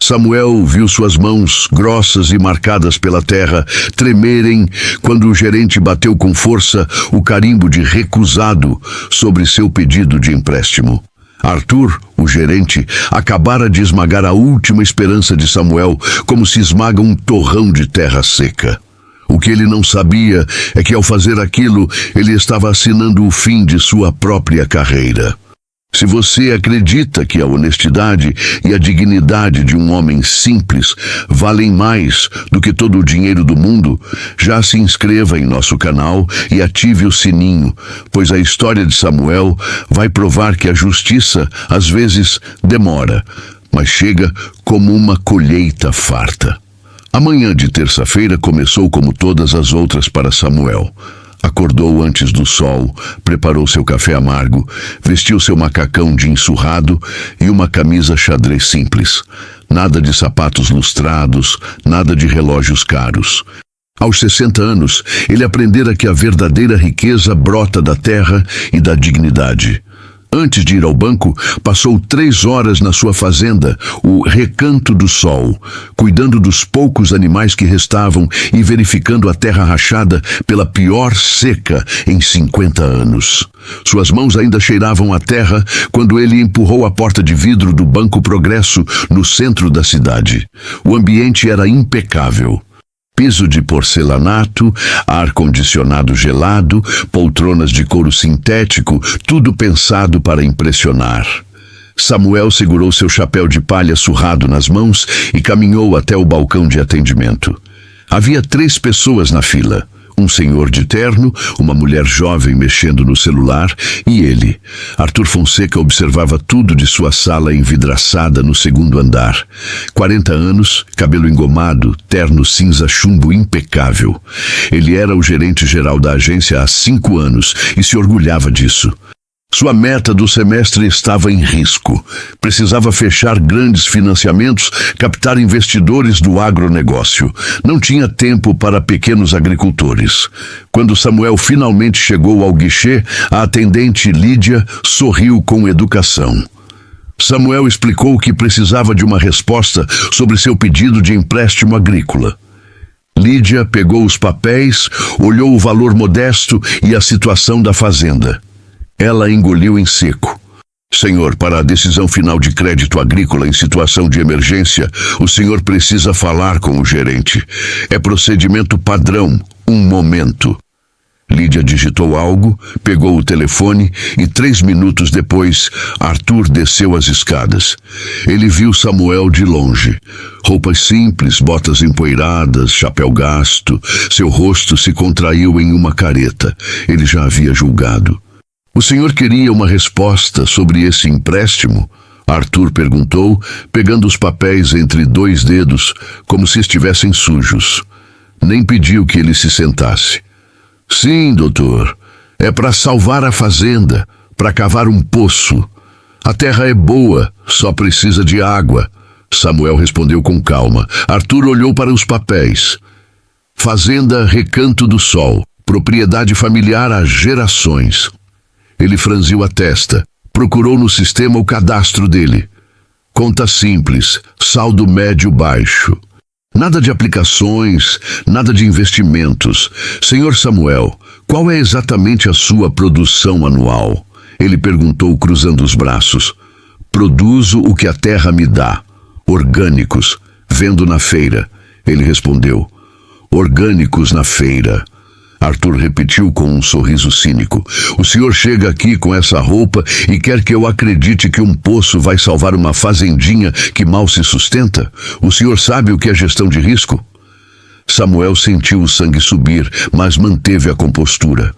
Samuel viu suas mãos, grossas e marcadas pela terra, tremerem quando o gerente bateu com força o carimbo de recusado sobre seu pedido de empréstimo. Arthur, o gerente, acabara de esmagar a última esperança de Samuel, como se esmaga um torrão de terra seca. O que ele não sabia é que, ao fazer aquilo, ele estava assinando o fim de sua própria carreira. Se você acredita que a honestidade e a dignidade de um homem simples valem mais do que todo o dinheiro do mundo, já se inscreva em nosso canal e ative o sininho, pois a história de Samuel vai provar que a justiça, às vezes, demora, mas chega como uma colheita farta. A manhã de terça-feira começou como todas as outras para Samuel. Acordou antes do sol, preparou seu café amargo, vestiu seu macacão jeans surrado e uma camisa xadrez simples. Nada de sapatos lustrados, nada de relógios caros. Aos 60 anos, ele aprendera que a verdadeira riqueza brota da terra e da dignidade. Antes de ir ao banco, passou 3 horas na sua fazenda, o Recanto do Sol, cuidando dos poucos animais que restavam e verificando a terra rachada pela pior seca em 50 anos. Suas mãos ainda cheiravam a terra quando ele empurrou a porta de vidro do Banco Progresso no centro da cidade. O ambiente era impecável. Piso de porcelanato, ar-condicionado gelado, poltronas de couro sintético, tudo pensado para impressionar. Samuel segurou seu chapéu de palha surrado nas mãos e caminhou até o balcão de atendimento. Havia 3 pessoas na fila. Um senhor de terno, uma mulher jovem mexendo no celular e ele. Arthur Fonseca observava tudo de sua sala envidraçada no 2º andar. 40 anos, cabelo engomado, terno cinza chumbo impecável. Ele era o gerente-geral da agência há 5 anos e se orgulhava disso. Sua meta do semestre estava em risco. Precisava fechar grandes financiamentos, captar investidores do agronegócio. Não tinha tempo para pequenos agricultores. Quando Samuel finalmente chegou ao guichê, a atendente Lídia sorriu com educação. Samuel explicou que precisava de uma resposta sobre seu pedido de empréstimo agrícola. Lídia pegou os papéis, olhou o valor modesto e a situação da fazenda. Ela engoliu em seco. Senhor, para a decisão final de crédito agrícola em situação de emergência, o senhor precisa falar com o gerente. É procedimento padrão, um momento. Lídia digitou algo, pegou o telefone e 3 minutos depois, Arthur desceu as escadas. Ele viu Samuel de longe. Roupas simples, botas empoeiradas, chapéu gasto. Seu rosto se contraiu em uma careta. Ele já havia julgado. O senhor queria uma resposta sobre esse empréstimo? Arthur perguntou, pegando os papéis entre 2 dedos, como se estivessem sujos. Nem pediu que ele se sentasse. Sim, doutor. É para salvar a fazenda, para cavar um poço. A terra é boa, só precisa de água. Samuel respondeu com calma. Arthur olhou para os papéis. Fazenda Recanto do Sol, propriedade familiar há gerações. Ele franziu a testa. Procurou no sistema o cadastro dele. Conta simples, saldo médio baixo. Nada de aplicações, nada de investimentos. Senhor Samuel, qual é exatamente a sua produção anual? Ele perguntou cruzando os braços. Produzo o que a terra me dá. Orgânicos. Vendo na feira. Ele respondeu. Orgânicos na feira. Arthur repetiu com um sorriso cínico. O senhor chega aqui com essa roupa e quer que eu acredite que um poço vai salvar uma fazendinha que mal se sustenta? O senhor sabe o que é gestão de risco? Samuel sentiu o sangue subir, mas manteve a compostura.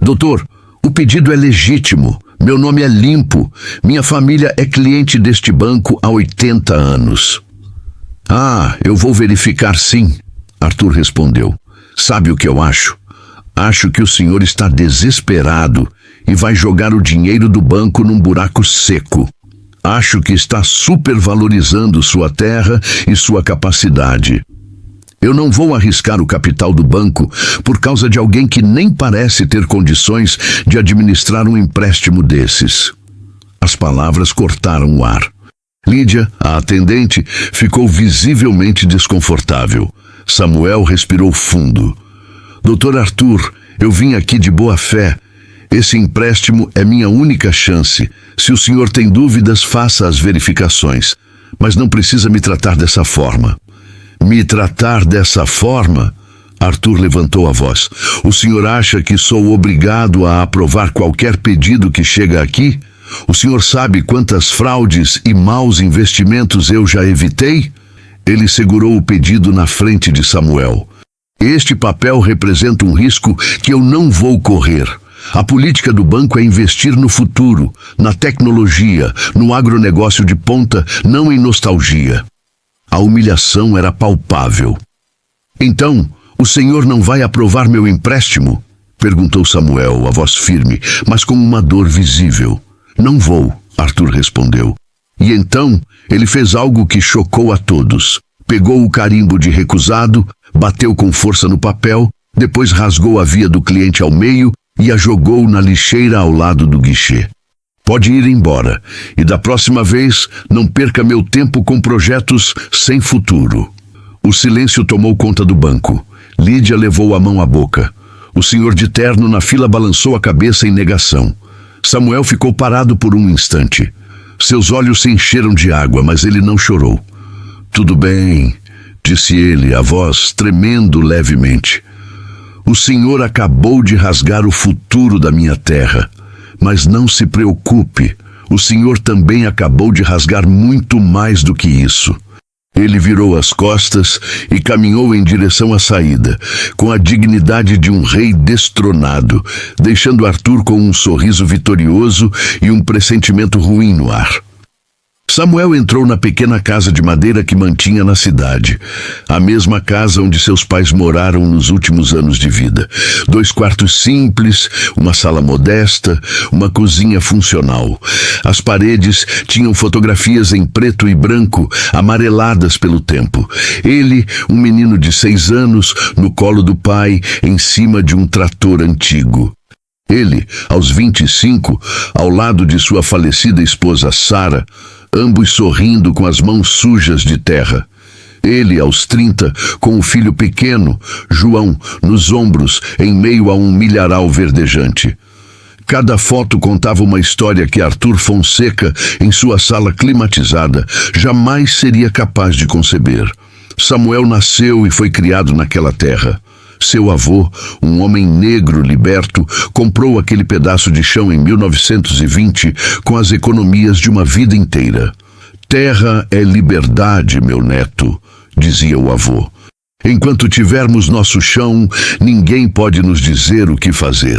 Doutor, o pedido é legítimo. Meu nome é limpo. Minha família é cliente deste banco há 80 anos. Ah, eu vou verificar sim, Arthur respondeu. Sabe o que eu acho? Acho que o senhor está desesperado e vai jogar o dinheiro do banco num buraco seco. Acho que está supervalorizando sua terra e sua capacidade. Eu não vou arriscar o capital do banco por causa de alguém que nem parece ter condições de administrar um empréstimo desses. As palavras cortaram o ar. Lídia, a atendente, ficou visivelmente desconfortável. Samuel respirou fundo. Dr. Arthur, eu vim aqui de boa fé. Esse empréstimo é minha única chance. Se o senhor tem dúvidas, faça as verificações. Mas não precisa me tratar dessa forma. Me tratar dessa forma? Arthur levantou a voz. O senhor acha que sou obrigado a aprovar qualquer pedido que chega aqui? O senhor sabe quantas fraudes e maus investimentos eu já evitei? Ele segurou o pedido na frente de Samuel. Este papel representa um risco que eu não vou correr. A política do banco é investir no futuro, na tecnologia, no agronegócio de ponta, não em nostalgia. A humilhação era palpável. Então, o senhor não vai aprovar meu empréstimo? Perguntou Samuel, a voz firme, mas com uma dor visível. Não vou, Arthur respondeu. E então, ele fez algo que chocou a todos. Pegou o carimbo de recusado, bateu com força no papel, depois rasgou a via do cliente ao meio e a jogou na lixeira ao lado do guichê. Pode ir embora, e da próxima vez não perca meu tempo com projetos sem futuro. O silêncio tomou conta do banco. Lídia levou a mão à boca. O senhor de terno na fila balançou a cabeça em negação. Samuel ficou parado por um instante. Seus olhos se encheram de água, mas ele não chorou. Tudo bem, disse ele, a voz tremendo levemente. O senhor acabou de rasgar o futuro da minha terra. Mas não se preocupe, o senhor também acabou de rasgar muito mais do que isso. Ele virou as costas e caminhou em direção à saída, com a dignidade de um rei destronado, deixando Arthur com um sorriso vitorioso e um pressentimento ruim no ar. Samuel entrou na pequena casa de madeira que mantinha na cidade, a mesma casa onde seus pais moraram nos últimos anos de vida. 2 quartos simples, uma sala modesta, uma cozinha funcional. As paredes tinham fotografias em preto e branco, amareladas pelo tempo. Ele, um menino de 6 anos, no colo do pai, em cima de um trator antigo. Ele, aos 25, ao lado de sua falecida esposa Sara, ambos sorrindo com as mãos sujas de terra. Ele, aos 30, com o filho pequeno, João, nos ombros, em meio a um milharal verdejante. Cada foto contava uma história que Arthur Fonseca, em sua sala climatizada, jamais seria capaz de conceber. Samuel nasceu e foi criado naquela terra. Seu avô, um homem negro liberto, comprou aquele pedaço de chão em 1920 com as economias de uma vida inteira. Terra é liberdade, meu neto, dizia o avô. Enquanto tivermos nosso chão, ninguém pode nos dizer o que fazer.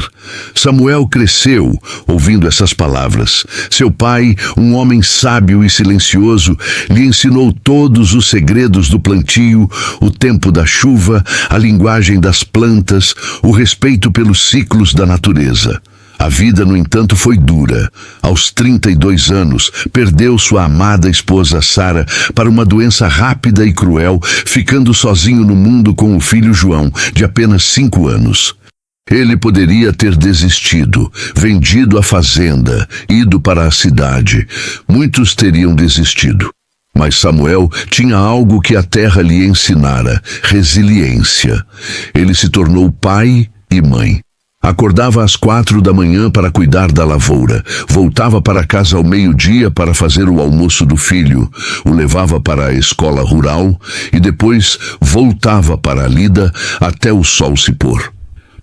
Samuel cresceu ouvindo essas palavras. Seu pai, um homem sábio e silencioso, lhe ensinou todos os segredos do plantio, o tempo da chuva, a linguagem das plantas, o respeito pelos ciclos da natureza. A vida, no entanto, foi dura. Aos 32 anos, perdeu sua amada esposa Sara para uma doença rápida e cruel, ficando sozinho no mundo com o filho João, de apenas 5 anos. Ele poderia ter desistido, vendido a fazenda, ido para a cidade. Muitos teriam desistido. Mas Samuel tinha algo que a terra lhe ensinara: resiliência. Ele se tornou pai e mãe. Acordava às 4 da manhã para cuidar da lavoura, voltava para casa ao meio-dia para fazer o almoço do filho, o levava para a escola rural e depois voltava para a lida até o sol se pôr.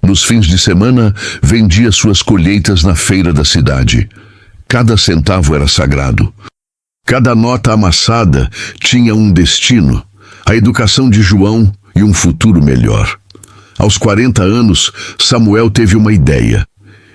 Nos fins de semana, vendia suas colheitas na feira da cidade. Cada centavo era sagrado. Cada nota amassada tinha um destino, a educação de João e um futuro melhor. Aos 40 anos, Samuel teve uma ideia.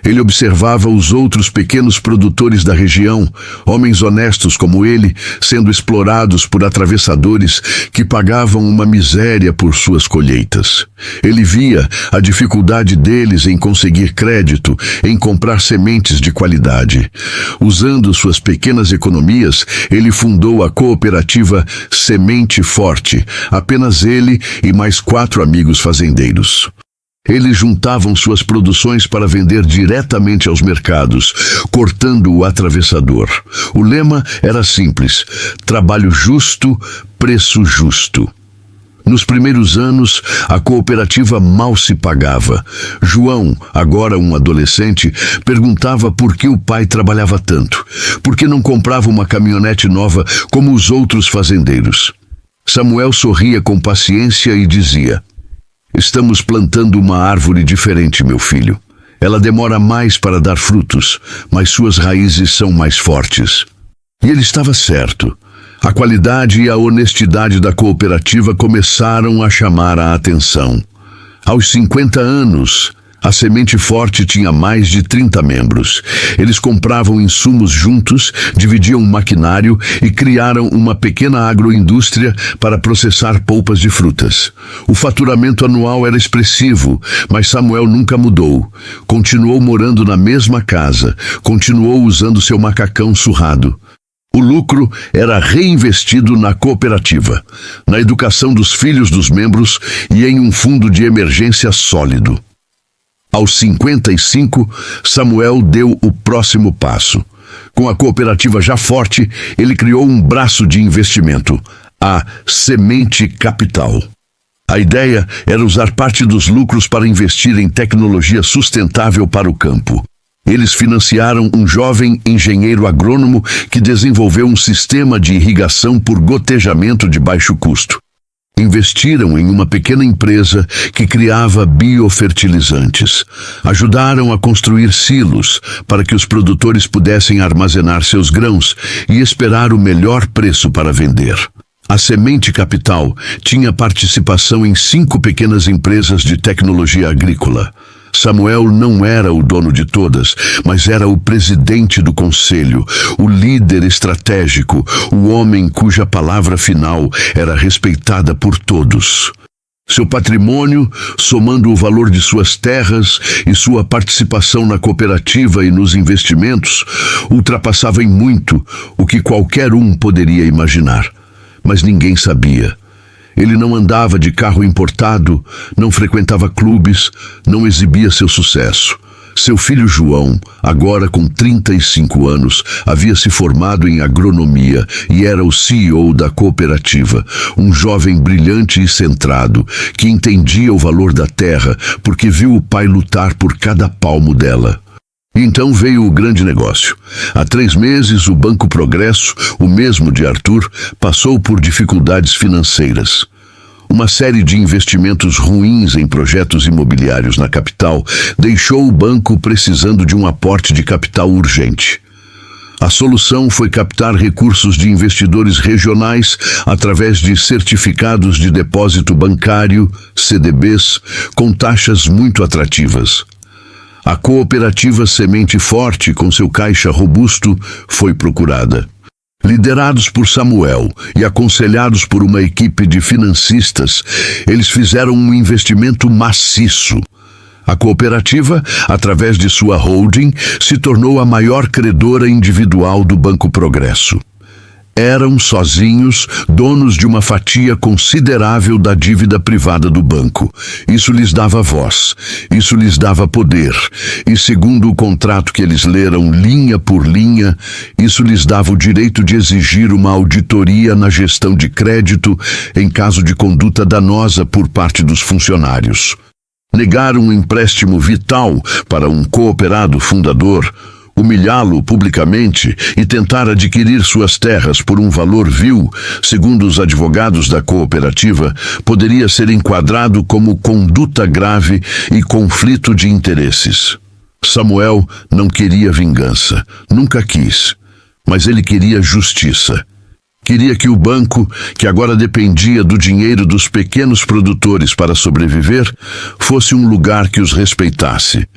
Ele observava os outros pequenos produtores da região, homens honestos como ele, sendo explorados por atravessadores que pagavam uma miséria por suas colheitas. Ele via a dificuldade deles em conseguir crédito, em comprar sementes de qualidade. Usando suas pequenas economias, ele fundou a cooperativa Semente Forte, apenas ele e mais 4 amigos fazendeiros. Eles juntavam suas produções para vender diretamente aos mercados, cortando o atravessador. O lema era simples: trabalho justo, preço justo. Nos primeiros anos, a cooperativa mal se pagava. João, agora um adolescente, perguntava por que o pai trabalhava tanto. Por que não comprava uma caminhonete nova como os outros fazendeiros? Samuel sorria com paciência e dizia: estamos plantando uma árvore diferente, meu filho. Ela demora mais para dar frutos, mas suas raízes são mais fortes. E ele estava certo. A qualidade e a honestidade da cooperativa começaram a chamar a atenção. Aos 50 anos, a Semente Forte tinha mais de 30 membros. Eles compravam insumos juntos, dividiam maquinário e criaram uma pequena agroindústria para processar polpas de frutas. O faturamento anual era expressivo, mas Samuel nunca mudou. Continuou morando na mesma casa, continuou usando seu macacão surrado. O lucro era reinvestido na cooperativa, na educação dos filhos dos membros e em um fundo de emergência sólido. Aos 55, Samuel deu o próximo passo. Com a cooperativa já forte, ele criou um braço de investimento, a Semente Capital. A ideia era usar parte dos lucros para investir em tecnologia sustentável para o campo. Eles financiaram um jovem engenheiro agrônomo que desenvolveu um sistema de irrigação por gotejamento de baixo custo. Investiram em uma pequena empresa que criava biofertilizantes. Ajudaram a construir silos para que os produtores pudessem armazenar seus grãos e esperar o melhor preço para vender. A Semente Capital tinha participação em 5 pequenas empresas de tecnologia agrícola. Samuel não era o dono de todas, mas era o presidente do conselho, o líder estratégico, o homem cuja palavra final era respeitada por todos. Seu patrimônio, somando o valor de suas terras e sua participação na cooperativa e nos investimentos, ultrapassava em muito o que qualquer um poderia imaginar. Mas ninguém sabia. Ele não andava de carro importado, não frequentava clubes, não exibia seu sucesso. Seu filho João, agora com 35 anos, havia se formado em agronomia e era o CEO da cooperativa, um jovem brilhante e centrado, que entendia o valor da terra porque viu o pai lutar por cada palmo dela. Então veio o grande negócio. Há 3 meses, o Banco Progresso, o mesmo de Arthur, passou por dificuldades financeiras. Uma série de investimentos ruins em projetos imobiliários na capital deixou o banco precisando de um aporte de capital urgente. A solução foi captar recursos de investidores regionais através de certificados de depósito bancário, CDBs, com taxas muito atrativas. A cooperativa Semente Forte, com seu caixa robusto, foi procurada. Liderados por Samuel e aconselhados por uma equipe de financistas, eles fizeram um investimento maciço. A cooperativa, através de sua holding, se tornou a maior credora individual do Banco Progresso. Eram, sozinhos, donos de uma fatia considerável da dívida privada do banco. Isso lhes dava voz, isso lhes dava poder. E segundo o contrato que eles leram linha por linha, isso lhes dava o direito de exigir uma auditoria na gestão de crédito em caso de conduta danosa por parte dos funcionários. Negar um empréstimo vital para um cooperado fundador, humilhá-lo publicamente e tentar adquirir suas terras por um valor vil, segundo os advogados da cooperativa, poderia ser enquadrado como conduta grave e conflito de interesses. Samuel não queria vingança, nunca quis, mas ele queria justiça. Queria que o banco, que agora dependia do dinheiro dos pequenos produtores para sobreviver, fosse um lugar que os respeitasse.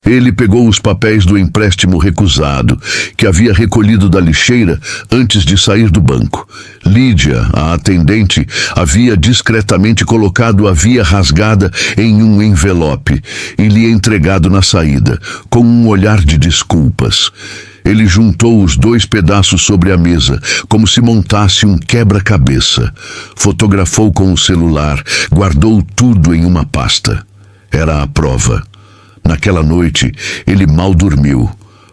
Ele pegou os papéis do empréstimo recusado, que havia recolhido da lixeira antes de sair do banco. Lídia, a atendente, havia discretamente colocado a via rasgada em um envelope e lhe entregado na saída, com um olhar de desculpas. Ele juntou os 2 pedaços sobre a mesa, como se montasse um quebra-cabeça. Fotografou com o celular, guardou tudo em uma pasta. era a prova. Naquela noite, ele mal dormiu.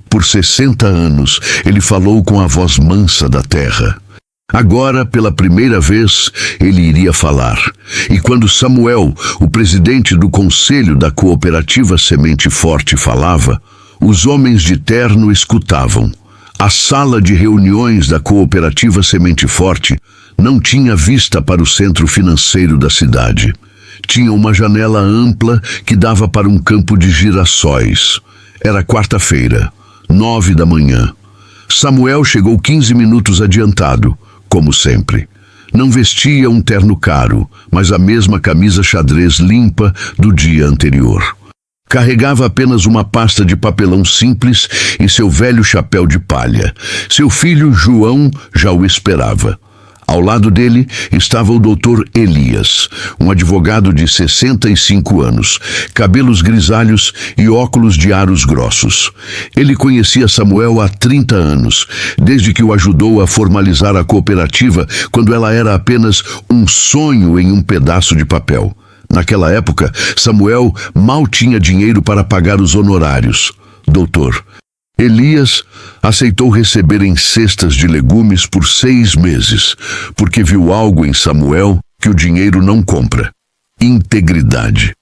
Por 60 anos, ele falou com a voz mansa da terra. Agora, pela primeira vez, ele iria falar. E quando Samuel, o presidente do conselho da cooperativa Semente Forte, falava, os homens de terno escutavam. A sala de reuniões da cooperativa Semente Forte não tinha vista para o centro financeiro da cidade. Tinha uma janela ampla que dava para um campo de girassóis. Era quarta-feira, 9 da manhã. Samuel chegou 15 minutos adiantado, como sempre. Não vestia um terno caro, mas a mesma camisa xadrez limpa do dia anterior. Carregava apenas uma pasta de papelão simples e seu velho chapéu de palha. Seu filho João já o esperava. Ao lado dele estava o doutor Elias, um advogado de 65 anos, cabelos grisalhos e óculos de aros grossos. Ele conhecia Samuel há 30 anos, desde que o ajudou a formalizar a cooperativa quando ela era apenas um sonho em um pedaço de papel. Naquela época, Samuel mal tinha dinheiro para pagar os honorários. Doutor Elias aceitou receber em cestas de legumes por 6 meses, porque viu algo em Samuel que o dinheiro não compra: integridade.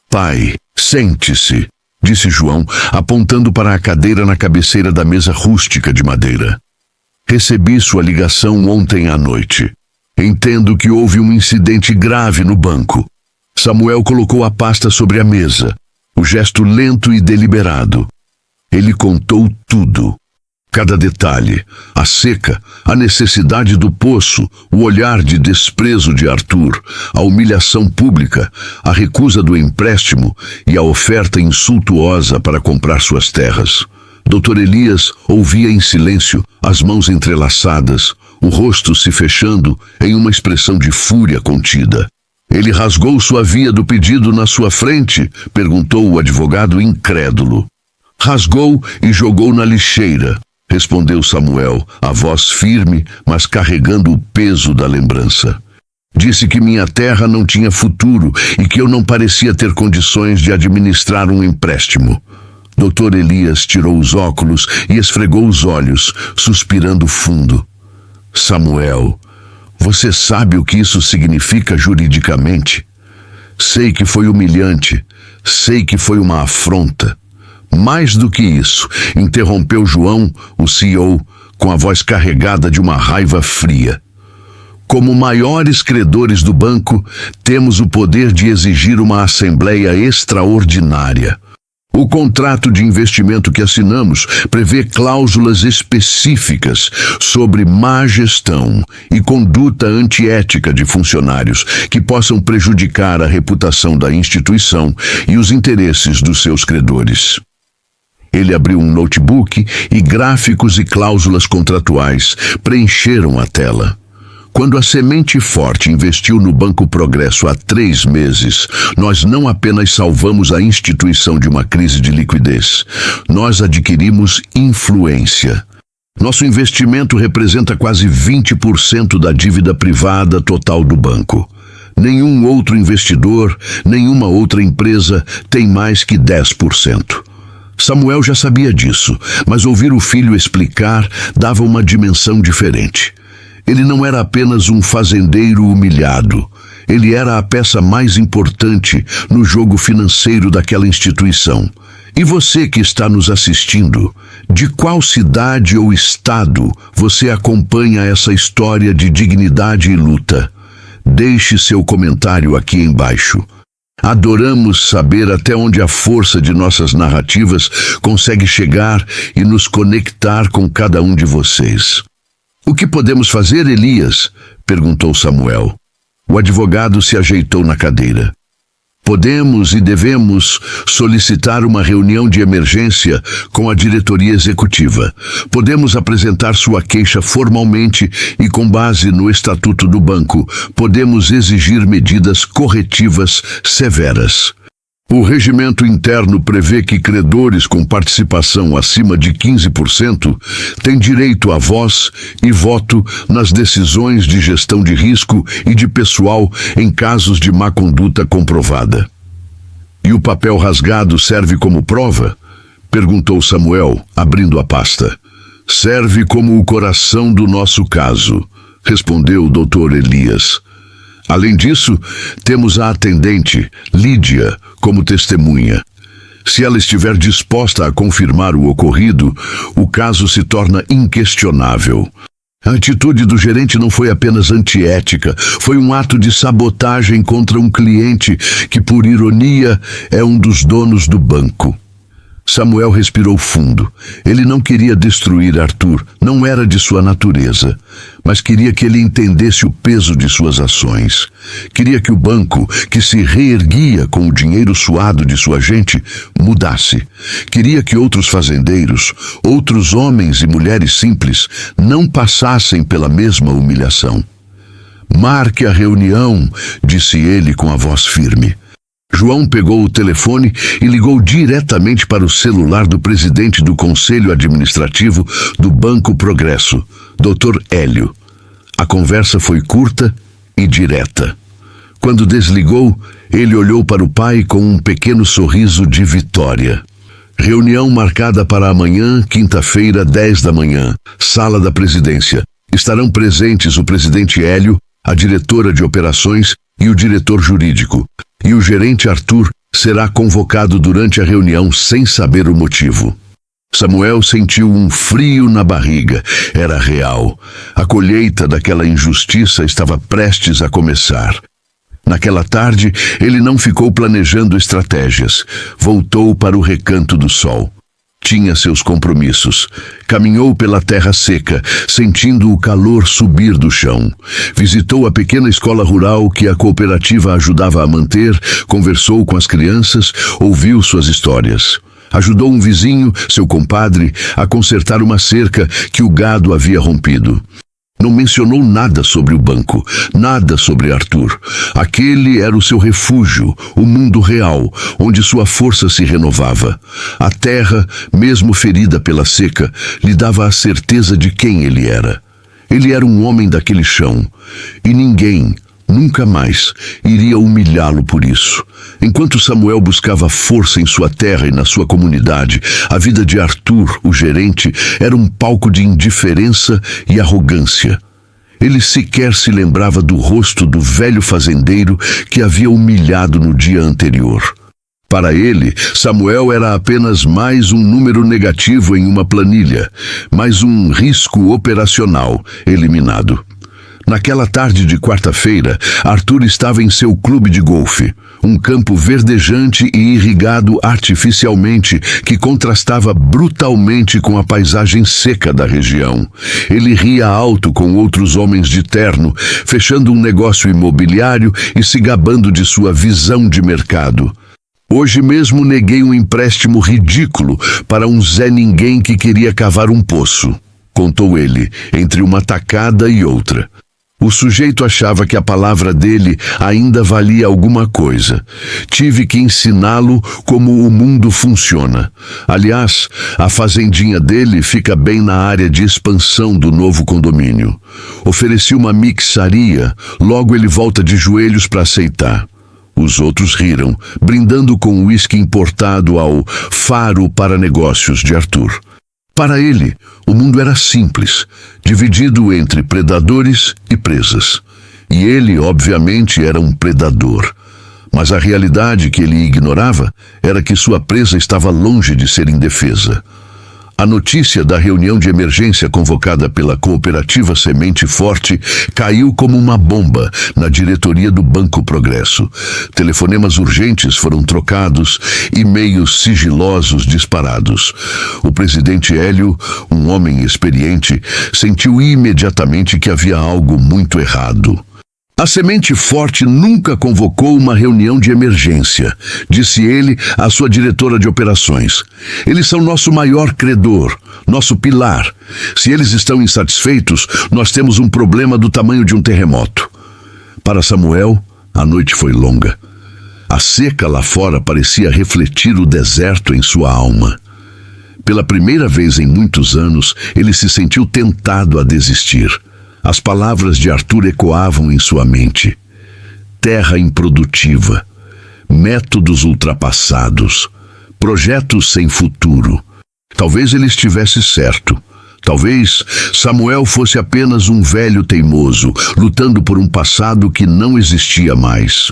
Pai, sente-se, disse João, apontando para a cadeira na cabeceira da mesa rústica de madeira. Recebi sua ligação ontem à noite. Entendo que houve um incidente grave no banco. Samuel colocou a pasta sobre a mesa, o gesto lento e deliberado. Ele contou tudo. Cada detalhe, a seca, a necessidade do poço, o olhar de desprezo de Arthur, a humilhação pública, a recusa do empréstimo e a oferta insultuosa para comprar suas terras. Dr. Elias ouvia em silêncio, as mãos entrelaçadas, o rosto se fechando em uma expressão de fúria contida. Ele rasgou sua via do pedido na sua frente? Perguntou o advogado incrédulo. Rasgou e jogou na lixeira, respondeu Samuel, a voz firme, mas carregando o peso da lembrança. Disse que minha terra não tinha futuro e que eu não parecia ter condições de administrar um empréstimo. Dr. Elias tirou os óculos e esfregou os olhos, suspirando fundo. Samuel, você sabe o que isso significa juridicamente? Sei que foi humilhante, sei que foi uma afronta. Mais do que isso, interrompeu João, o CEO, com a voz carregada de uma raiva fria. Como maiores credores do banco, temos o poder de exigir uma assembleia extraordinária. O contrato de investimento que assinamos prevê cláusulas específicas sobre má gestão e conduta antiética de funcionários que possam prejudicar a reputação da instituição e os interesses dos seus credores. Ele abriu um notebook e gráficos e cláusulas contratuais preencheram a tela. Quando a Semente Forte investiu no Banco Progresso há 3 meses, nós não apenas salvamos a instituição de uma crise de liquidez, nós adquirimos influência. Nosso investimento representa quase 20% da dívida privada total do banco. Nenhum outro investidor, nenhuma outra empresa tem mais que 10%. Samuel já sabia disso, mas ouvir o filho explicar dava uma dimensão diferente. Ele não era apenas um fazendeiro humilhado. Ele era a peça mais importante no jogo financeiro daquela instituição. E você que está nos assistindo, de qual cidade ou estado você acompanha essa história de dignidade e luta? Deixe seu comentário aqui embaixo. Adoramos saber até onde a força de nossas narrativas consegue chegar e nos conectar com cada um de vocês. O que podemos fazer, Elias? Perguntou Samuel. O advogado se ajeitou na cadeira. Podemos e devemos solicitar uma reunião de emergência com a diretoria executiva. Podemos apresentar sua queixa formalmente e, com base no estatuto do banco, podemos exigir medidas corretivas severas. O regimento interno prevê que credores com participação acima de 15% têm direito a voz e voto nas decisões de gestão de risco e de pessoal em casos de má conduta comprovada. E o papel rasgado serve como prova? Perguntou Samuel, abrindo a pasta. Serve como o coração do nosso caso, respondeu o Dr. Elias. Além disso, temos a atendente, Lídia, como testemunha. Se ela estiver disposta a confirmar o ocorrido, o caso se torna inquestionável. A atitude do gerente não foi apenas antiética, foi um ato de sabotagem contra um cliente que, por ironia, é um dos donos do banco. Samuel respirou fundo. Ele não queria destruir Arthur, não era de sua natureza, mas queria que ele entendesse o peso de suas ações. Queria que o banco, que se reerguia com o dinheiro suado de sua gente, mudasse. Queria que outros fazendeiros, outros homens e mulheres simples, não passassem pela mesma humilhação. Marque a reunião, disse ele com a voz firme. João pegou o telefone e ligou diretamente para o celular do presidente do Conselho Administrativo do Banco Progresso, Dr. Hélio. A conversa foi curta e direta. Quando desligou, ele olhou para o pai com um pequeno sorriso de vitória. Reunião marcada para amanhã, quinta-feira, 10 da manhã, sala da presidência. Estarão presentes o presidente Hélio, a diretora de operações e o diretor jurídico. E o gerente Arthur será convocado durante a reunião sem saber o motivo. Samuel sentiu um frio na barriga. Era real. A colheita daquela injustiça estava prestes a começar. Naquela tarde, ele não ficou planejando estratégias. Voltou para o recanto do sol. Tinha seus compromissos. Caminhou pela terra seca, sentindo o calor subir do chão. Visitou a pequena escola rural que a cooperativa ajudava a manter, conversou com as crianças, ouviu suas histórias. Ajudou um vizinho, seu compadre, a consertar uma cerca que o gado havia rompido. Não mencionou nada sobre o banco, nada sobre Arthur. Aquele era o seu refúgio, o mundo real, onde sua força se renovava. A terra, mesmo ferida pela seca, lhe dava a certeza de quem ele era. Ele era um homem daquele chão, e ninguém, nunca mais, iria humilhá-lo por isso. Enquanto Samuel buscava força em sua terra e na sua comunidade, a vida de Arthur, o gerente, era um palco de indiferença e arrogância. Ele sequer se lembrava do rosto do velho fazendeiro que havia humilhado no dia anterior. Para ele, Samuel era apenas mais um número negativo em uma planilha, mais um risco operacional eliminado. Naquela tarde de quarta-feira, Arthur estava em seu clube de golfe, um campo verdejante e irrigado artificialmente que contrastava brutalmente com a paisagem seca da região. Ele ria alto com outros homens de terno, fechando um negócio imobiliário e se gabando de sua visão de mercado. Hoje mesmo neguei um empréstimo ridículo para um Zé Ninguém que queria cavar um poço, contou ele, entre uma tacada e outra. O sujeito achava que a palavra dele ainda valia alguma coisa. Tive que ensiná-lo como o mundo funciona. Aliás, a fazendinha dele fica bem na área de expansão do novo condomínio. Ofereci uma mixaria, logo ele volta de joelhos para aceitar. Os outros riram, brindando com uísque importado ao Faro para Negócios de Arthur. Para ele, o mundo era simples, dividido entre predadores e presas. E ele, obviamente, era um predador. Mas a realidade que ele ignorava era que sua presa estava longe de ser indefesa. A notícia da reunião de emergência convocada pela cooperativa Semente Forte caiu como uma bomba na diretoria do Banco Progresso. Telefonemas urgentes foram trocados, e-mails sigilosos disparados. O presidente Hélio, um homem experiente, sentiu imediatamente que havia algo muito errado. A Semente Forte nunca convocou uma reunião de emergência, disse ele à sua diretora de operações. Eles são nosso maior credor, nosso pilar. Se eles estão insatisfeitos, nós temos um problema do tamanho de um terremoto. Para Samuel, a noite foi longa. A seca lá fora parecia refletir o deserto em sua alma. Pela primeira vez em muitos anos, ele se sentiu tentado a desistir. As palavras de Arthur ecoavam em sua mente. Terra improdutiva. métodos ultrapassados, projetos sem futuro. Talvez ele estivesse certo. Talvez Samuel fosse apenas um velho teimoso, lutando por um passado que não existia mais.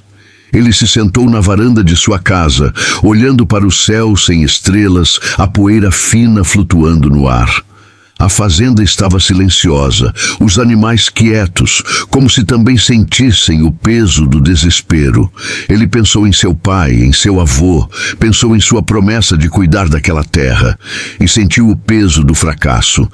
Ele se sentou na varanda de sua casa, olhando para o céu sem estrelas, a poeira fina flutuando no ar. A fazenda estava silenciosa, os animais quietos, como se também sentissem o peso do desespero. Ele pensou em seu pai, em seu avô, pensou em sua promessa de cuidar daquela terra, e sentiu o peso do fracasso.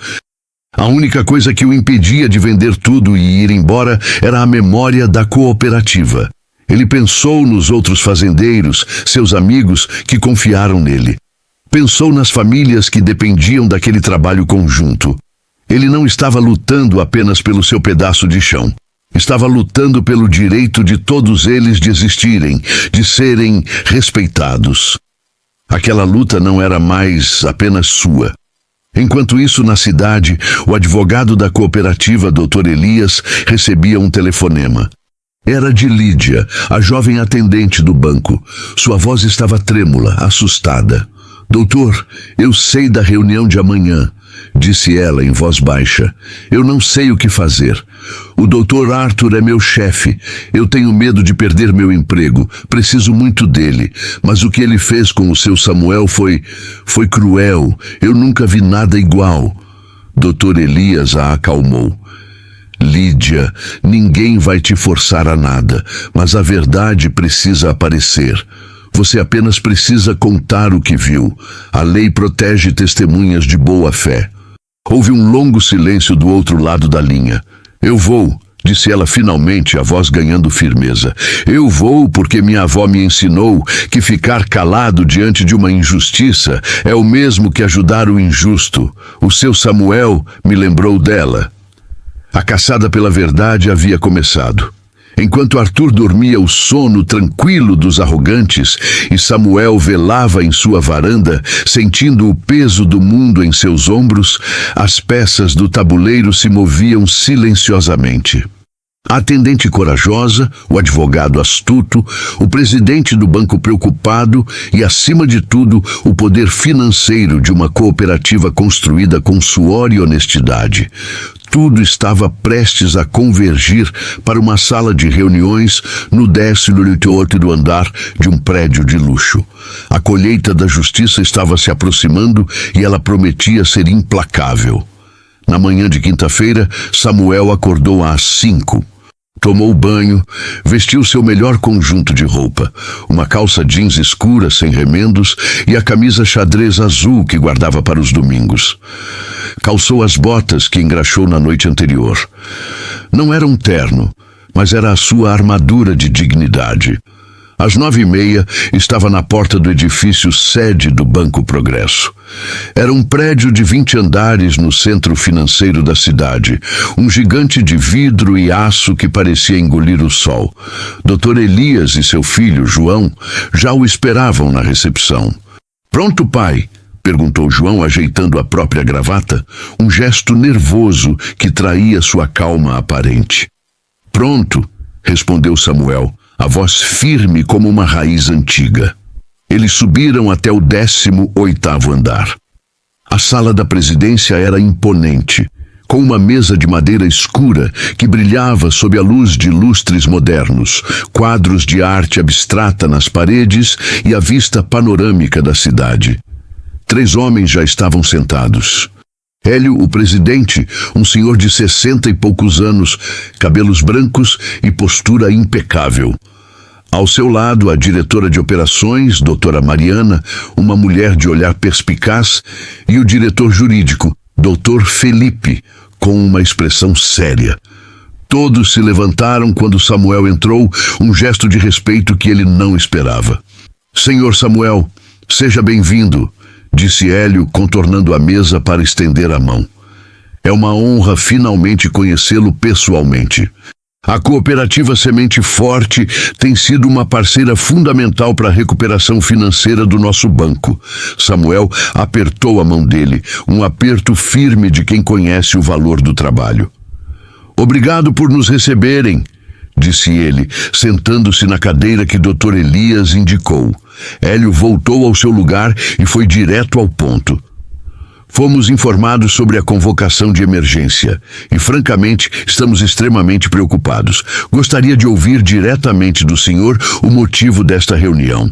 A única coisa que o impedia de vender tudo e ir embora era a memória da cooperativa. Ele pensou nos outros fazendeiros, seus amigos, que confiaram nele. Pensou nas famílias que dependiam daquele trabalho conjunto. Ele não estava lutando apenas pelo seu pedaço de chão. Estava lutando pelo direito de todos eles de existirem, de serem respeitados. Aquela luta não era mais apenas sua. Enquanto isso, na cidade, o advogado da cooperativa, Dr. Elias, recebia um telefonema. Era de Lídia, a jovem atendente do banco. Sua voz estava trêmula, assustada. Doutor, eu sei da reunião de amanhã, disse ela em voz baixa. Eu não sei o que fazer. O Dr. Arthur é meu chefe. Eu tenho medo de perder meu emprego. Preciso muito dele. Mas o que ele fez com o seu Samuel foi cruel. Eu nunca vi nada igual. Dr. Elias a acalmou. Lídia, ninguém vai te forçar a nada, mas a verdade precisa aparecer. Você apenas precisa contar o que viu. A lei protege testemunhas de boa fé. Houve um longo silêncio do outro lado da linha. Eu vou, disse ela finalmente, a voz ganhando firmeza. Eu vou porque minha avó me ensinou que ficar calado diante de uma injustiça é o mesmo que ajudar o injusto. O seu Samuel me lembrou dela. A caçada pela verdade havia começado. Enquanto Arthur dormia o sono tranquilo dos arrogantes e Samuel velava em sua varanda, sentindo o peso do mundo em seus ombros, as peças do tabuleiro se moviam silenciosamente. A atendente corajosa, o advogado astuto, o presidente do banco preocupado e, acima de tudo, o poder financeiro de uma cooperativa construída com suor e honestidade. Tudo estava prestes a convergir para uma sala de reuniões no 18º andar de um prédio de luxo. A colheita da justiça estava se aproximando e ela prometia ser implacável. Na manhã de quinta-feira, Samuel acordou às 5. Tomou banho, vestiu seu melhor conjunto de roupa, uma calça jeans escura sem remendos e a camisa xadrez azul que guardava para os domingos. Calçou as botas que engraxou na noite anterior. Não era um terno, mas era a sua armadura de dignidade. Às 9h30, estava na porta do edifício sede do Banco Progresso. Era um prédio de 20 andares no centro financeiro da cidade, um gigante de vidro e aço que parecia engolir o sol. Dr. Elias e seu filho, João, já o esperavam na recepção. "Pronto, pai?" perguntou João, ajeitando a própria gravata, um gesto nervoso que traía sua calma aparente. "Pronto", respondeu Samuel, a voz firme como uma raiz antiga. Eles subiram até o 18º andar. A sala da presidência era imponente, com uma mesa de madeira escura que brilhava sob a luz de lustres modernos, quadros de arte abstrata nas paredes e a vista panorâmica da cidade. 3 homens já estavam sentados. Hélio, o presidente, um senhor de 60 e poucos anos, cabelos brancos e postura impecável. Ao seu lado, a diretora de operações, doutora Mariana, uma mulher de olhar perspicaz, e o diretor jurídico, doutor Felipe, com uma expressão séria. Todos se levantaram quando Samuel entrou, um gesto de respeito que ele não esperava. "Senhor Samuel, seja bem-vindo", disse Hélio, contornando a mesa para estender a mão. "É uma honra finalmente conhecê-lo pessoalmente. A cooperativa Semente Forte tem sido uma parceira fundamental para a recuperação financeira do nosso banco." Samuel apertou a mão dele, um aperto firme de quem conhece o valor do trabalho. "Obrigado por nos receberem", disse ele, sentando-se na cadeira que Dr. Elias indicou. Hélio voltou ao seu lugar e foi direto ao ponto. Fomos informados sobre a convocação de emergência e, francamente, estamos extremamente preocupados. Gostaria de ouvir diretamente do senhor o motivo desta reunião.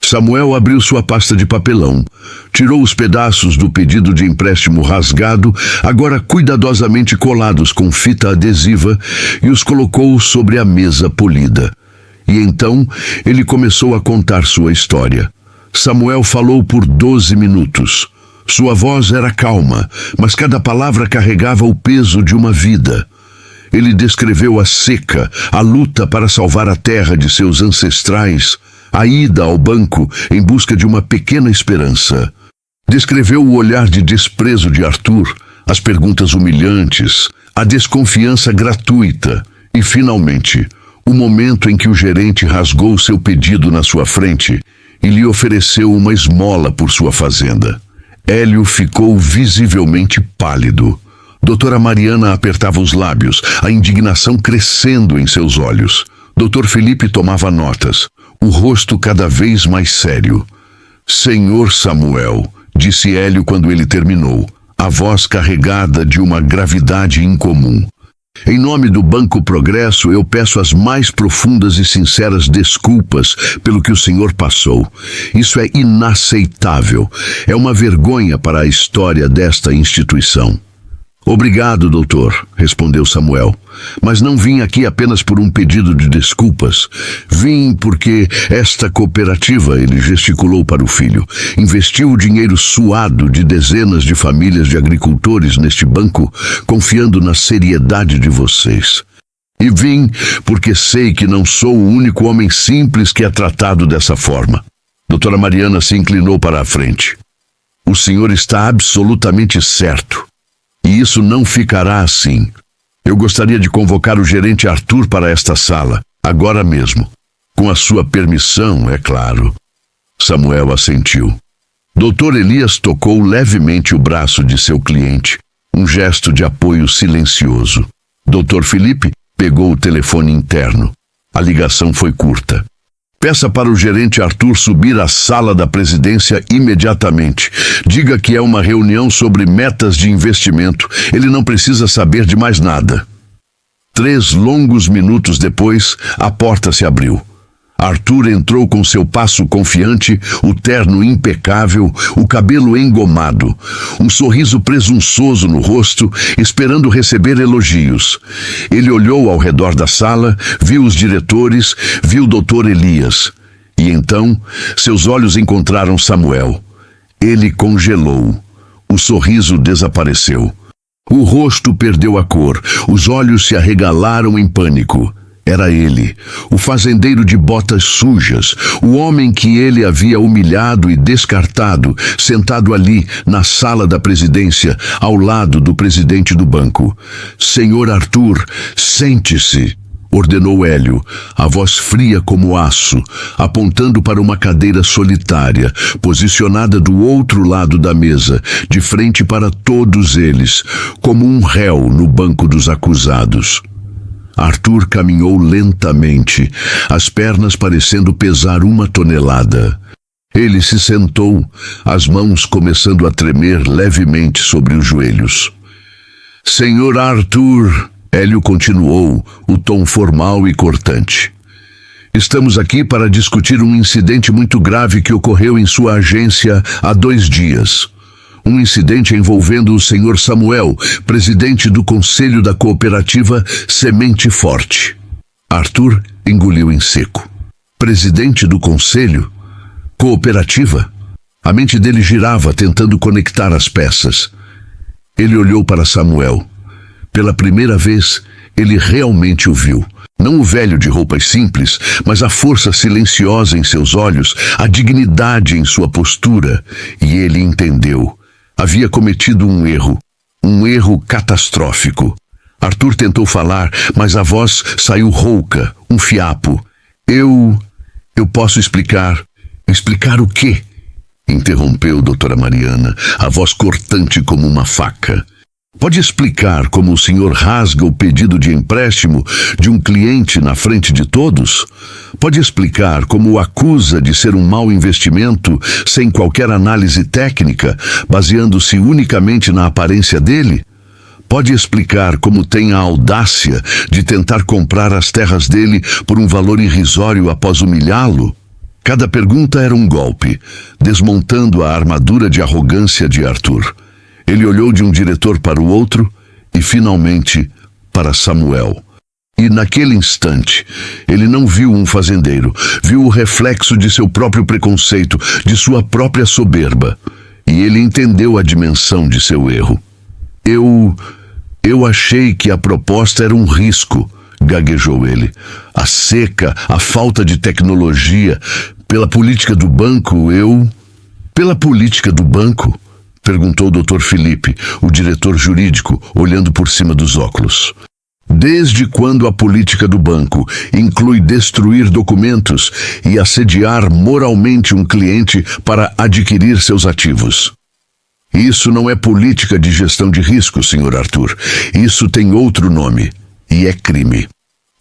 Samuel abriu sua pasta de papelão, tirou os pedaços do pedido de empréstimo rasgado, agora cuidadosamente colados com fita adesiva, e os colocou sobre a mesa polida. E então ele começou a contar sua história. Samuel falou por 12 minutos. Sua voz era calma, mas cada palavra carregava o peso de uma vida. Ele descreveu a seca, a luta para salvar a terra de seus ancestrais, a ida ao banco em busca de uma pequena esperança. Descreveu o olhar de desprezo de Arthur, as perguntas humilhantes, a desconfiança gratuita e, finalmente, o momento em que o gerente rasgou seu pedido na sua frente e lhe ofereceu uma esmola por sua fazenda. Hélio ficou visivelmente pálido. Doutora Mariana apertava os lábios, a indignação crescendo em seus olhos. Dr. Felipe tomava notas, o rosto cada vez mais sério. Senhor Samuel, disse Hélio quando ele terminou, a voz carregada de uma gravidade incomum. Em nome do Banco Progresso, eu peço as mais profundas e sinceras desculpas pelo que o senhor passou. Isso é inaceitável. É uma vergonha para a história desta instituição. Obrigado, doutor, respondeu Samuel. Mas não vim aqui apenas por um pedido de desculpas. Vim porque esta cooperativa, ele gesticulou para o filho, investiu o dinheiro suado de dezenas de famílias de agricultores neste banco, confiando na seriedade de vocês. E vim porque sei que não sou o único homem simples que é tratado dessa forma. Doutora Mariana se inclinou para a frente. O senhor está absolutamente certo. E isso não ficará assim. Eu gostaria de convocar o gerente Arthur para esta sala, agora mesmo. Com a sua permissão, é claro. Samuel assentiu. Dr. Elias tocou levemente o braço de seu cliente, um gesto de apoio silencioso. Dr. Felipe pegou o telefone interno. A ligação foi curta. Peça para o gerente Arthur subir à sala da presidência imediatamente. Diga que é uma reunião sobre metas de investimento. Ele não precisa saber de mais nada. 3 longos minutos depois, a porta se abriu. Arthur entrou com seu passo confiante, o terno impecável, o cabelo engomado, um sorriso presunçoso no rosto, esperando receber elogios. Ele olhou ao redor da sala, viu os diretores, viu o Dr. Elias. E então, seus olhos encontraram Samuel. Ele congelou. O sorriso desapareceu. O rosto perdeu a cor, os olhos se arregalaram em pânico. Era ele, o fazendeiro de botas sujas, o homem que ele havia humilhado e descartado, sentado ali na sala da presidência, ao lado do presidente do banco. Senhor Arthur, sente-se, ordenou Hélio, a voz fria como aço, apontando para uma cadeira solitária, posicionada do outro lado da mesa, de frente para todos eles, como um réu no banco dos acusados. Arthur caminhou lentamente, as pernas parecendo pesar 1 tonelada. Ele se sentou, as mãos começando a tremer levemente sobre os joelhos. Senhor Arthur, Hélio continuou, o tom formal e cortante. Estamos aqui para discutir um incidente muito grave que ocorreu em sua agência há 2 dias. Um incidente envolvendo o senhor Samuel, presidente do Conselho da Cooperativa Semente Forte. Arthur engoliu em seco. Presidente do Conselho? Cooperativa? A mente dele girava, tentando conectar as peças. Ele olhou para Samuel. Pela primeira vez, ele realmente o viu. Não o velho de roupas simples, mas a força silenciosa em seus olhos, a dignidade em sua postura. E ele entendeu. Havia cometido um erro catastrófico. Arthur tentou falar, mas a voz saiu rouca, um fiapo. Eu posso explicar. Explicar o quê? Interrompeu doutora Mariana, a voz cortante como uma faca. Pode explicar como o senhor rasga o pedido de empréstimo de um cliente na frente de todos? Pode explicar como o acusa de ser um mau investimento sem qualquer análise técnica, baseando-se unicamente na aparência dele? Pode explicar como tem a audácia de tentar comprar as terras dele por um valor irrisório após humilhá-lo? Cada pergunta era um golpe, desmontando a armadura de arrogância de Arthur. Ele olhou de um diretor para o outro e, finalmente, para Samuel. E, naquele instante, ele não viu um fazendeiro, viu o reflexo de seu próprio preconceito, de sua própria soberba. E ele entendeu a dimensão de seu erro. Eu achei que a proposta era um risco, gaguejou ele. A seca, a falta de tecnologia, pela política do banco, Pela política do banco? Perguntou o Dr. Felipe, o diretor jurídico, olhando por cima dos óculos. Desde quando a política do banco inclui destruir documentos e assediar moralmente um cliente para adquirir seus ativos? Isso não é política de gestão de risco, Sr. Arthur. Isso tem outro nome, e é crime.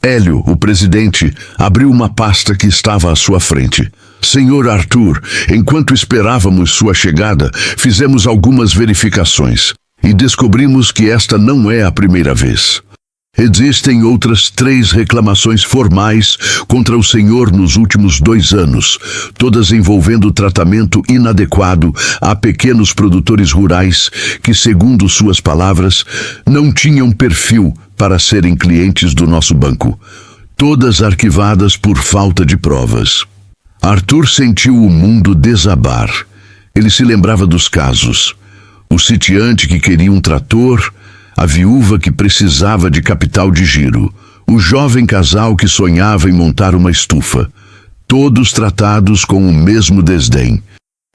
Hélio, o presidente, abriu uma pasta que estava à sua frente. Senhor Arthur, enquanto esperávamos sua chegada, fizemos algumas verificações e descobrimos que esta não é a primeira vez. Existem outras 3 reclamações formais contra o senhor nos últimos 2 anos, todas envolvendo tratamento inadequado a pequenos produtores rurais que, segundo suas palavras, não tinham perfil para serem clientes do nosso banco. Todas arquivadas por falta de provas. Arthur sentiu o mundo desabar. Ele se lembrava dos casos. O sitiante que queria um trator, a viúva que precisava de capital de giro, o jovem casal que sonhava em montar uma estufa. Todos tratados com o mesmo desdém.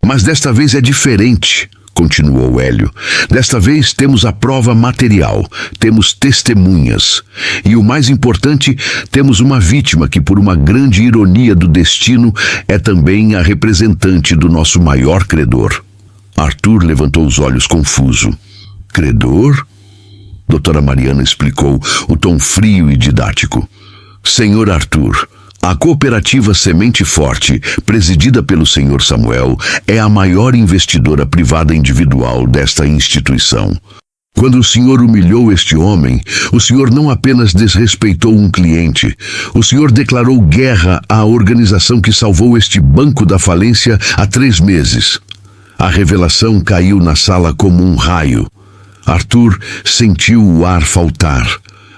Mas desta vez é diferente, continuou Hélio. Desta vez temos a prova material, temos testemunhas. E o mais importante, temos uma vítima que, por uma grande ironia do destino, é também a representante do nosso maior credor. Arthur levantou os olhos confuso. Credor? Doutora Mariana explicou, o tom frio e didático. Senhor Arthur, a cooperativa Semente Forte, presidida pelo Sr. Samuel, é a maior investidora privada individual desta instituição. Quando o senhor humilhou este homem, o senhor não apenas desrespeitou um cliente, o senhor declarou guerra à organização que salvou este banco da falência há 3 meses. A revelação caiu na sala como um raio. Arthur sentiu o ar faltar.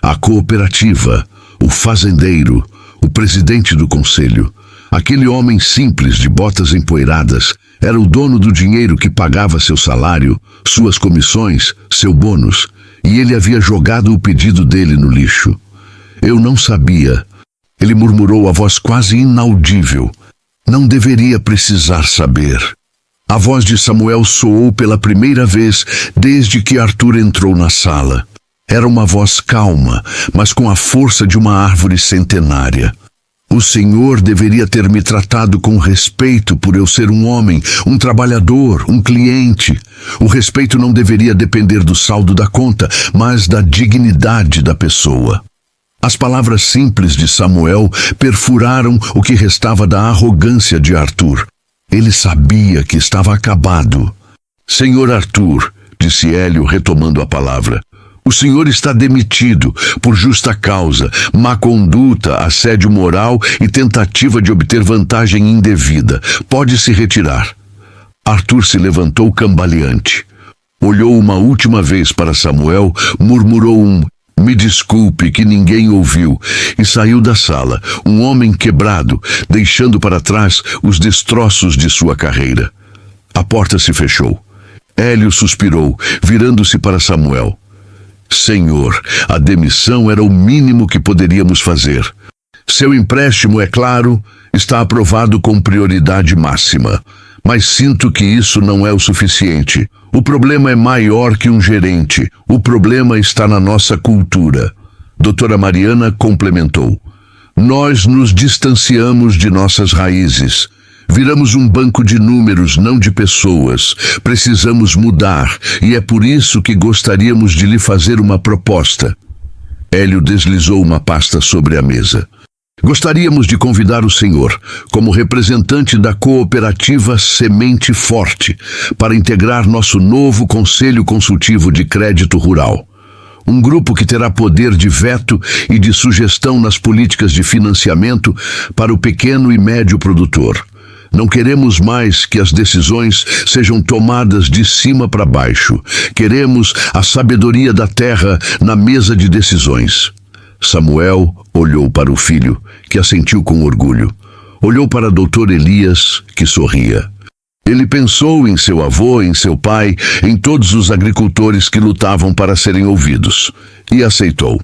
A cooperativa, o fazendeiro, o presidente do conselho, aquele homem simples de botas empoeiradas, era o dono do dinheiro que pagava seu salário, suas comissões, seu bônus, e ele havia jogado o pedido dele no lixo. Eu não sabia. Ele murmurou a voz quase inaudível. Não deveria precisar saber. A voz de Samuel soou pela primeira vez desde que Arthur entrou na sala. Era uma voz calma, mas com a força de uma árvore centenária. O senhor deveria ter me tratado com respeito por eu ser um homem, um trabalhador, um cliente. O respeito não deveria depender do saldo da conta, mas da dignidade da pessoa. As palavras simples de Samuel perfuraram o que restava da arrogância de Arthur. Ele sabia que estava acabado. Senhor Arthur, disse Hélio retomando a palavra, o senhor está demitido por justa causa, má conduta, assédio moral e tentativa de obter vantagem indevida. Pode se retirar. Arthur se levantou cambaleante. Olhou uma última vez para Samuel, murmurou um "me desculpe" que ninguém ouviu e saiu da sala, um homem quebrado, deixando para trás os destroços de sua carreira. A porta se fechou. Hélio suspirou, virando-se para Samuel. Senhor, a demissão era o mínimo que poderíamos fazer. Seu empréstimo, é claro, está aprovado com prioridade máxima. Mas sinto que isso não é o suficiente. O problema é maior que um gerente. O problema está na nossa cultura. Doutora Mariana complementou. Nós nos distanciamos de nossas raízes. Viramos um banco de números, não de pessoas. Precisamos mudar, e é por isso que gostaríamos de lhe fazer uma proposta. Hélio deslizou uma pasta sobre a mesa. Gostaríamos de convidar o senhor, como representante da cooperativa Semente Forte, para integrar nosso novo Conselho Consultivo de Crédito Rural. Um grupo que terá poder de veto e de sugestão nas políticas de financiamento para o pequeno e médio produtor. Não queremos mais que as decisões sejam tomadas de cima para baixo. Queremos a sabedoria da terra na mesa de decisões. Samuel olhou para o filho, que assentiu com orgulho. Olhou para Dr. Elias, que sorria. Ele pensou em seu avô, em seu pai, em todos os agricultores que lutavam para serem ouvidos. E aceitou.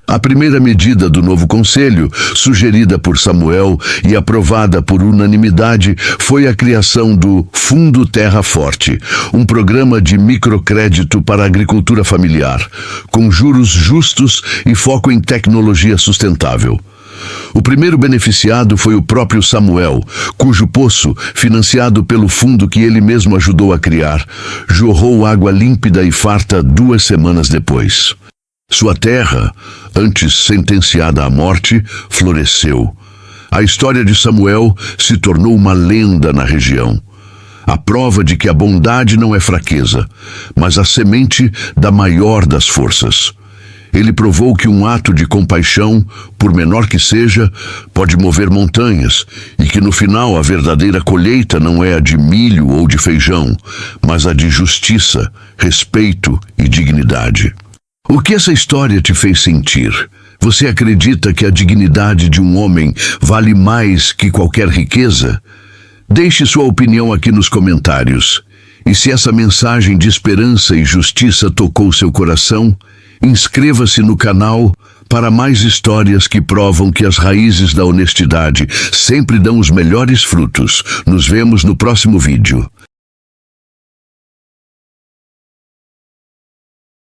A primeira medida do novo conselho, sugerida por Samuel e aprovada por unanimidade, foi a criação do Fundo Terra Forte, um programa de microcrédito para a agricultura familiar, com juros justos e foco em tecnologia sustentável. O primeiro beneficiado foi o próprio Samuel, cujo poço, financiado pelo fundo que ele mesmo ajudou a criar, jorrou água límpida e farta 2 semanas depois. Sua terra, antes sentenciada à morte, floresceu. A história de Samuel se tornou uma lenda na região. A prova de que a bondade não é fraqueza, mas a semente da maior das forças. Ele provou que um ato de compaixão, por menor que seja, pode mover montanhas, e que no final a verdadeira colheita não é a de milho ou de feijão, mas a de justiça, respeito e dignidade. O que essa história te fez sentir? Você acredita que a dignidade de um homem vale mais que qualquer riqueza? Deixe sua opinião aqui nos comentários. E se essa mensagem de esperança e justiça tocou seu coração, inscreva-se no canal para mais histórias que provam que as raízes da honestidade sempre dão os melhores frutos. Nos vemos no próximo vídeo.